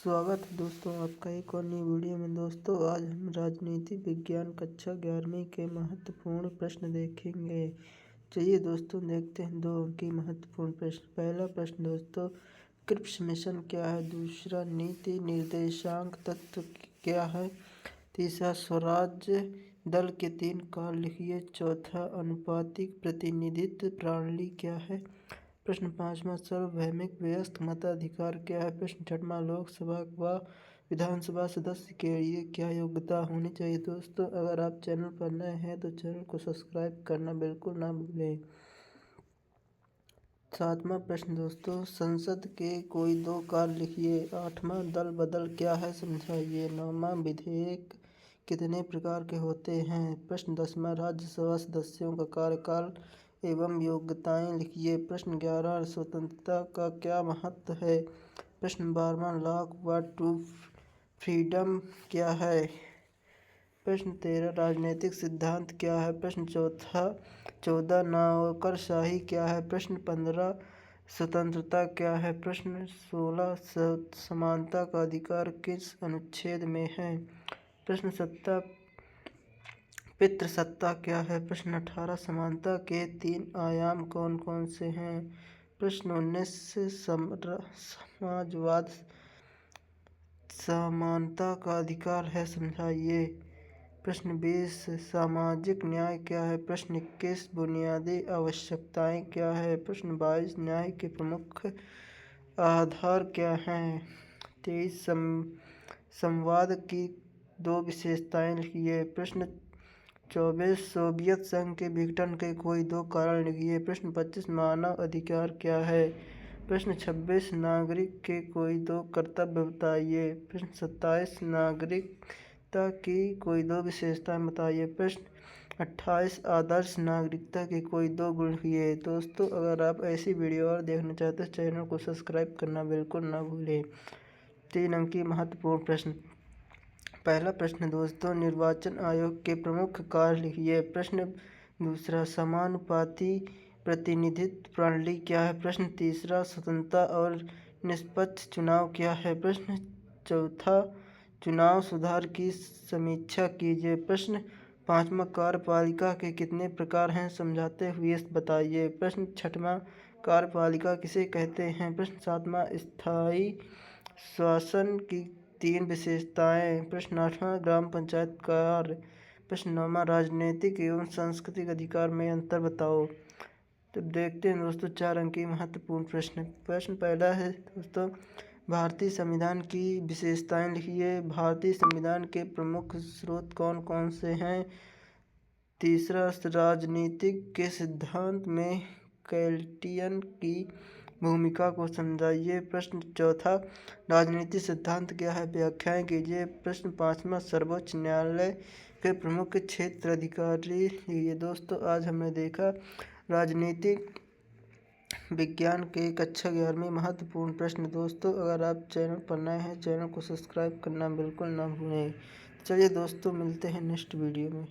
स्वागत है दोस्तों आपका एक और नई वीडियो में। दोस्तों आज हम राजनीति विज्ञान कक्षा 11वीं के महत्वपूर्ण प्रश्न देखेंगे। चलिए दोस्तों देखते हैं 2 अंकीय महत्वपूर्ण प्रश्न। पहला प्रश्न दोस्तों, क्रिप्स मिशन क्या है? दूसरा, नीति निर्देशांक तत्व क्या है? तीसरा, स्वराज्य दल के 3 कार्य लिखिए। चौथा, अनुपातिक प्रतिनिधित्व प्रणाली क्या है? प्रश्न 5वां, सार्वभौमिक व्यस्क मताधिकार क्या है? प्रश्न 6वां, लोकसभा व विधानसभा सदस्य के लिए क्या योग्यता होनी चाहिए? दोस्तों अगर आप चैनल पर नए हैं तो चैनल को सब्सक्राइब करना बिल्कुल ना भूलें। 7वां प्रश्न दोस्तों, संसद के कोई 2 कार्य लिखिए। 8वां, दल बदल क्या है समझाइए। 9वां, विधेयक कितने प्रकार के होते हैं? प्रश्न 10वां, राज्यसभा सदस्यों का कार्यकाल एवं योग्यताएं लिखिए। प्रश्न 11, स्वतंत्रता का क्या महत्व है? प्रश्न 12वां, लॉक व टू फ्रीडम क्या है? प्रश्न 13, राजनीतिक सिद्धांत क्या है? प्रश्न 14, नौकरशाही क्या है? प्रश्न 15, स्वतंत्रता क्या है? प्रश्न 16, समानता का अधिकार किस अनुच्छेद में है? प्रश्न 17, पितृसत्ता क्या है? प्रश्न 18, समानता के 3 आयाम कौन कौन से हैं? प्रश्न 19, समाजवाद समानता का अधिकार है समझाइए। प्रश्न 20, सामाजिक न्याय क्या है? प्रश्न 21, बुनियादी आवश्यकताएं क्या है? प्रश्न 22, न्याय के प्रमुख आधार क्या हैं? 23, संवाद की 2 विशेषताएं लिखिए। प्रश्न 24, सोवियत संघ के विघटन के कोई 2 कारण लिखिए। प्रश्न 25, मानव अधिकार क्या है? प्रश्न 26, नागरिक के कोई 2 कर्तव्य बताइए। प्रश्न 27, नागरिकता की कोई 2 विशेषताएं बताइए। प्रश्न 28, आदर्श नागरिकता के कोई 2 गुण लिखिए। दोस्तों अगर आप ऐसी वीडियो और देखना चाहते हैं चैनल को सब्सक्राइब करना बिल्कुल ना भूलें। 3 अंकीय महत्वपूर्ण प्रश्न। पहला प्रश्न दोस्तों, निर्वाचन आयोग के प्रमुख कार्य लिखिए। प्रश्न 2, समानुपाती प्रतिनिधित्व प्रणाली क्या है? प्रश्न 3, स्वतंत्रता और निष्पक्ष चुनाव क्या है? प्रश्न 4, चुनाव सुधार की समीक्षा कीजिए। प्रश्न 5वां, कार्यपालिका के कितने प्रकार हैं समझाते हुए बताइए। प्रश्न 6वां, कार्यपालिका किसे कहते हैं? प्रश्न 7वां, स्थायी शासन की 3 विशेषताएं। प्रश्न 8वां, ग्राम पंचायत कार्य। प्रश्न 9वां, राजनीतिक एवं सांस्कृतिक अधिकार में अंतर बताओ। तो देखते हैं दोस्तों 4 अंकीय महत्वपूर्ण प्रश्न। प्रश्न पहला है दोस्तों, भारतीय संविधान की विशेषताएं लिखिए। भारतीय संविधान के प्रमुख स्रोत कौन कौन से हैं? तीसरा, राजनीतिक के सिद्धांत में कैल्टियन की भूमिका को समझाइए। प्रश्न 4, राजनीति सिद्धांत क्या है व्याख्याएं कीजिए। प्रश्न 5वां, सर्वोच्च न्यायालय के प्रमुख क्षेत्र अधिकारी। ये दोस्तों आज हमने देखा राजनीतिक विज्ञान के कक्षा 11वीं महत्वपूर्ण प्रश्न। दोस्तों अगर आप चैनल पर नए हैं चैनल को सब्सक्राइब करना बिल्कुल ना भूलें। चलिए दोस्तों मिलते हैं नेक्स्ट वीडियो में।